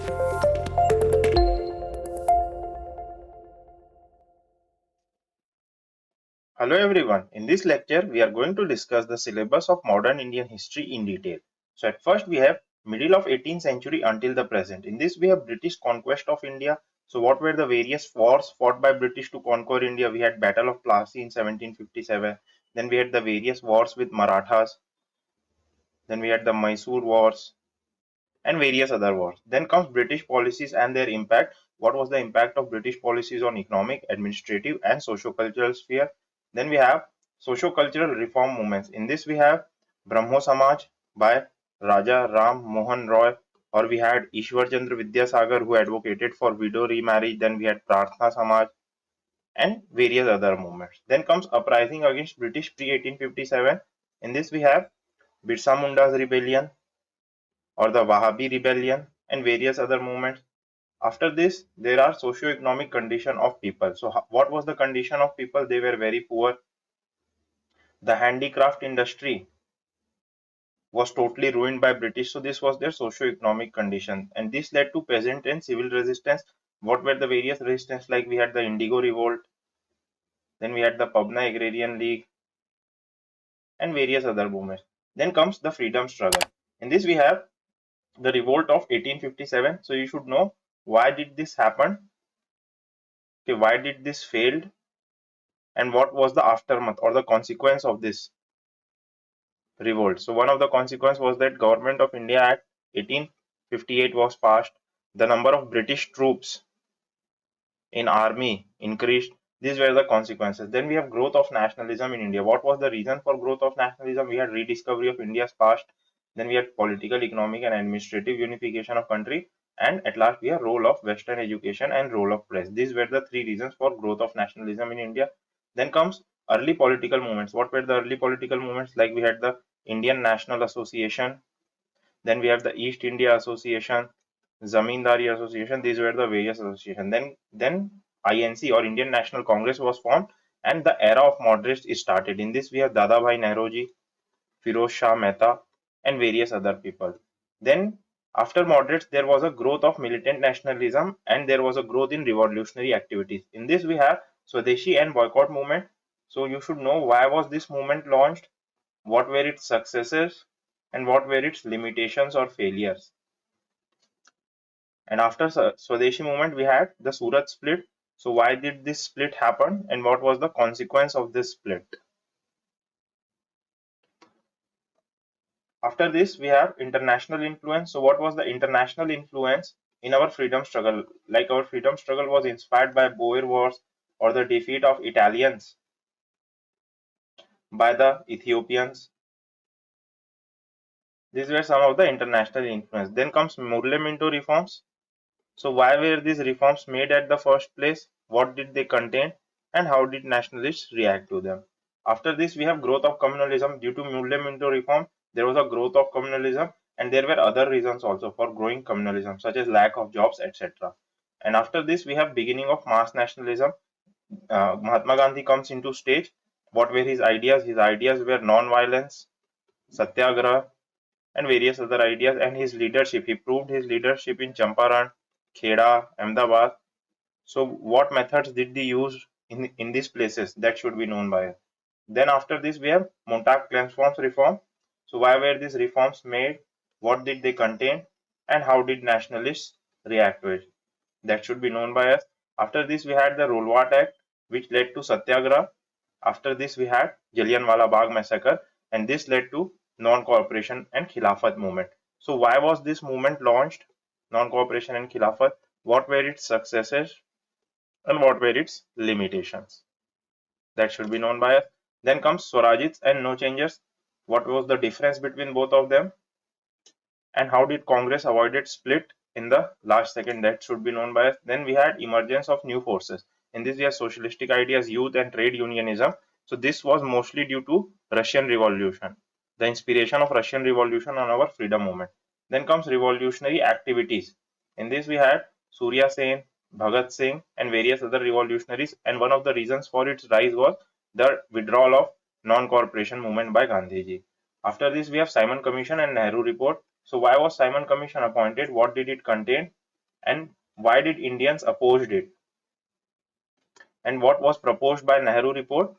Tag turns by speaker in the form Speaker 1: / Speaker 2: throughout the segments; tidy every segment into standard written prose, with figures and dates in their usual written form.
Speaker 1: Hello everyone, in this lecture we are going to discuss the syllabus of modern Indian history in detail. So at first we have middle of 18th century until the present. In this we have British conquest of India. So what were the various wars fought by British to conquer India? We had Battle of Plassey in 1757. Then we had the various wars with Marathas. Then we had the Mysore wars and various other wars. Then comes British policies and their impact. What was the impact of British policies on economic, administrative and socio-cultural sphere? Then we have socio-cultural reform movements. In this we have Brahmo Samaj by Raja Ram Mohan Roy, or we had Ishwar Chandra Vidyasagar who advocated for widow remarriage. Then we had Prarthana Samaj and various other movements. Then comes uprising against British pre-1857. In this we have Birsa Munda's rebellion or the Wahhabi rebellion and various other movements. After this, there are socio-economic condition of people. So what was the condition of people? They were very poor. The handicraft industry was totally ruined by British. So this was their socio-economic condition. And this led to peasant and civil resistance. What were the various resistance? Like we had the Indigo Revolt, then we had the Pabna Agrarian League and various other movements. Then comes the freedom struggle. In this we have the revolt of 1857. So you should know why did this happen? Okay, why did this failed? And what was the aftermath or the consequence of this revolt? So one of the consequences was that Government of India Act 1858 was passed. The number of British troops in army increased. These were the consequences. Then we have growth of nationalism in India. What was the reason for growth of nationalism? We had rediscovery of India's past. Then we had political, economic and administrative unification of country. And at last we have role of Western education and role of press. These were the three reasons for growth of nationalism in India. Then comes early political movements. What were the early political movements? Like we had the Indian National Association. Then we have the East India Association, Zamindari Association. These were the various associations. Then INC or Indian National Congress was formed, and the era of moderates is started. In this we have Dadabhai Nehruji, Firoz Shah Mehta, and various other people. Then after moderates, there was a growth of militant nationalism and there was a growth in revolutionary activities. In this we have Swadeshi and boycott movement. So you should know why was this movement launched, what were its successes, and what were its limitations or failures. And after Swadeshi movement, we had the Surat split. So why did this split happen and what was the consequence of this split? After this, we have international influence. So what was the international influence in our freedom struggle? Like our freedom struggle was inspired by Boer Wars or the defeat of Italians by the Ethiopians. These were some of the international influence. Then comes Murle Minto reforms. So why were these reforms made at the first place? What did they contain? And how did nationalists react to them? After this, we have growth of communalism. Due to Murle Minto reform, there was a growth of communalism, and there were other reasons also for growing communalism, such as lack of jobs, etc. And after this, we have beginning of mass nationalism. Mahatma Gandhi comes into stage. What were his ideas? His ideas were non-violence, satyagraha, and various other ideas. And his leadership, he proved his leadership in Champaran, Kheda, Ahmedabad. So what methods did they use in these places? That should be known by us. Then after this we have Montag-Clemenson's reform. So why were these reforms made? What did they contain? And how did nationalists react to it? That should be known by us. After this we had the Rolwart Act, which led to Satyagraha. After this we had Jallianwala Bagh massacre, and this led to non-cooperation and Khilafat movement. So why was this movement launched? Non-cooperation and Khilafat. What were its successes and what were its limitations? That should be known by us. Then comes Swarajits and no changers. What was the difference between both of them? And how did Congress avoided split in the last second? That should be known by us. Then we had emergence of new forces. In this we have socialistic ideas, youth and trade unionism. So this was mostly due to Russian Revolution, the inspiration of Russian Revolution on our freedom movement. Then comes revolutionary activities. In this we had Surya Sen, Bhagat Singh and various other revolutionaries, and one of the reasons for its rise was the withdrawal of non-cooperation movement by Gandhiji. After this we have Simon Commission and Nehru Report. So why was Simon Commission appointed? What did it contain? and why did Indians oppose it, and what was proposed by Nehru report,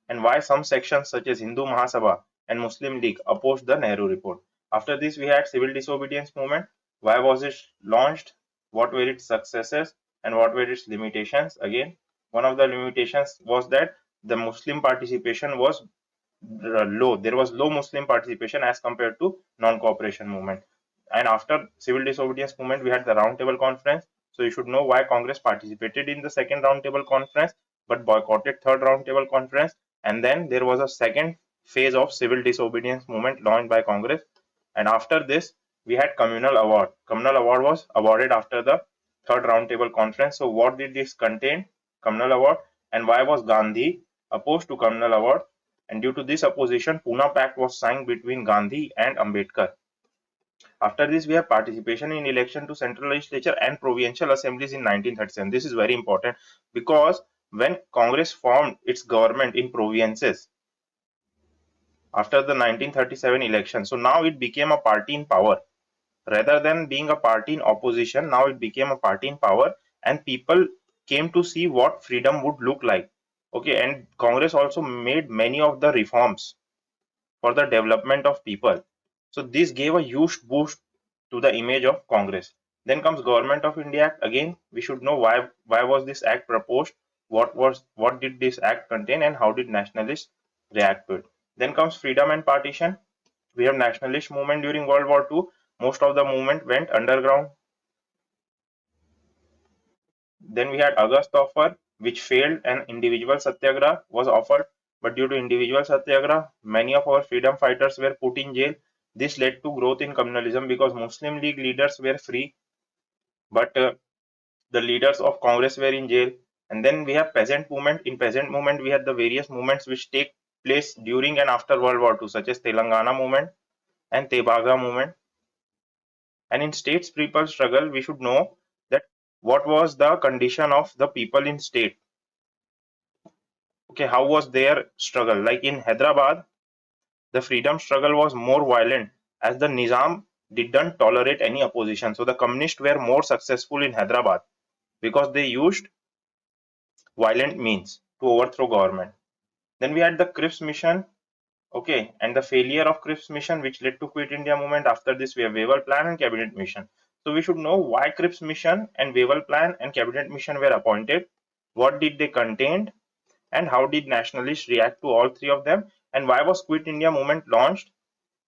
Speaker 1: and why some sections such as Hindu Mahasabha and Muslim League opposed the Nehru report. After this, we had civil disobedience movement. Why was it launched? What were its successes and what were its limitations? Again, one of the limitations was that the Muslim participation was low. There was low Muslim participation as compared to non-cooperation movement. And after civil disobedience movement, we had the roundtable conference. So you should know why Congress participated in the second roundtable conference, but boycotted third roundtable conference. And then there was a second phase of civil disobedience movement launched by Congress. And after this, we had communal award. Communal award was awarded after the third roundtable conference. So what did this contain? Communal award. And why was Gandhi opposed to communal award? And due to this opposition, Pune Pact was signed between Gandhi and Ambedkar. After this, we have participation in election to central legislature and provincial assemblies in 1937. This is very important because when Congress formed its government in provinces after the 1937 election, so now it became a party in power. Rather than being a party in opposition, now it became a party in power, and people came to see what freedom would look like. Okay, and Congress also made many of the reforms for the development of people. So this gave a huge boost to the image of Congress. Then comes Government of India Act. Again, we should know why was this act proposed, what did this act contain, and how did nationalists react to it. Then comes freedom and partition. We have nationalist movement during World War II. Most of the movement went underground. Then we had August offer, which failed, and individual satyagraha was offered. But due to individual satyagraha, many of our freedom fighters were put in jail. This led to growth in communalism because Muslim League leaders were free, but the leaders of Congress were in jail. And then we have peasant movement. In peasant movement, we had the various movements which take place during and after World War II, such as Telangana movement and Tebaga movement. And in states people struggle, we should know that what was the condition of the people in state. Okay, how was their struggle? Like in Hyderabad, the freedom struggle was more violent as the Nizam didn't tolerate any opposition. So the communists were more successful in Hyderabad because they used violent means to overthrow government. Then we had the Cripps mission. Okay, and the failure of Cripps mission, which led to Quit India movement. After this, we have Waival Plan and Cabinet mission. So we should know why Cripps mission and Waival Plan and Cabinet mission were appointed, what did they contain, and how did nationalists react to all three of them, and why was Quit India movement launched,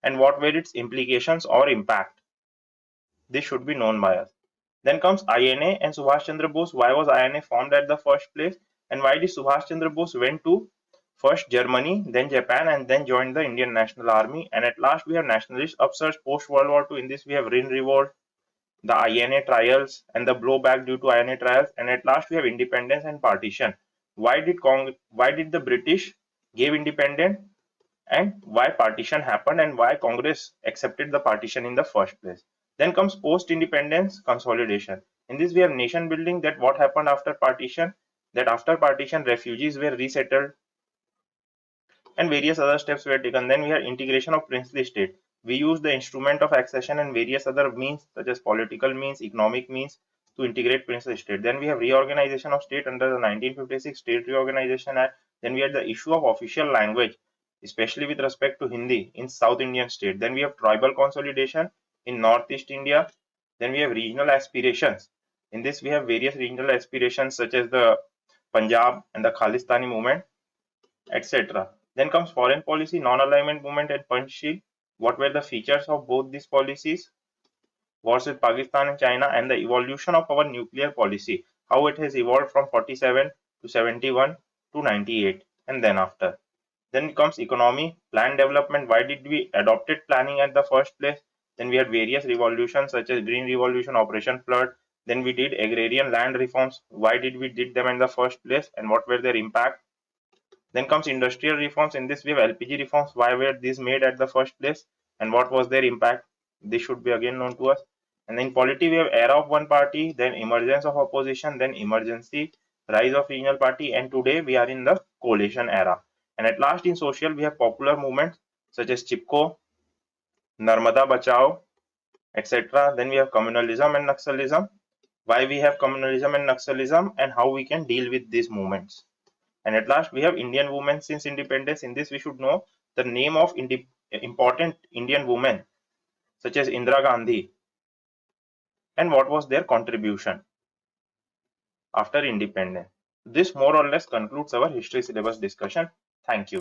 Speaker 1: and what were its implications or impact. This should be known by us. Then comes INA and Subhash Chandra Bose. Why was INA formed at the first place, and why did Subhash Chandra Bose went to first Germany, then Japan, and then joined the Indian National Army. And at last we have nationalist upsurge post World War II. In this we have Rin Revolt, the INA trials, and the blowback due to INA trials. And at last we have independence and partition. Why did the British give independence, and why partition happened, and why Congress accepted the partition in the first place. Then comes post-independence consolidation. In this we have nation building, that what happened after partition, that after partition refugees were resettled and various other steps were taken. Then we had integration of princely state. We used the instrument of accession and various other means such as political means, economic means to integrate princely state. Then we have reorganization of state under the 1956 State Reorganization Act. Then we had the issue of official language, especially with respect to Hindi in South Indian state. Then we have tribal consolidation in Northeast India. Then we have regional aspirations. In this we have various regional aspirations such as the Punjab and the Khalistani movement, etc. Then comes foreign policy, non-alignment movement, and Panchsheel. What were the features of both these policies? Wars with Pakistan and China, and the evolution of our nuclear policy, how it has evolved from 47 to 71 to 98, and then after. Then comes economy, plan development. Why did we adopted planning at the first place? Then we had various revolutions such as Green Revolution, Operation Flood. Then we did agrarian land reforms. Why did we did them in the first place, and what were their impact? Then comes industrial reforms. In this we have LPG reforms. Why were these made at the first place, and what was their impact? This should be again known to us. And in polity we have era of one party, then emergence of opposition, then emergency, rise of regional party, and today we are in the coalition era. And at last in social we have popular movements such as Chipko, Narmada Bachao, etc. Then we have communalism and Naxalism, why we have communalism and Naxalism, and how we can deal with these movements. And at last, we have Indian women since independence. In this, we should know the name of important Indian women, such as Indira Gandhi, and what was their contribution after independence. This more or less concludes our history syllabus discussion. Thank you.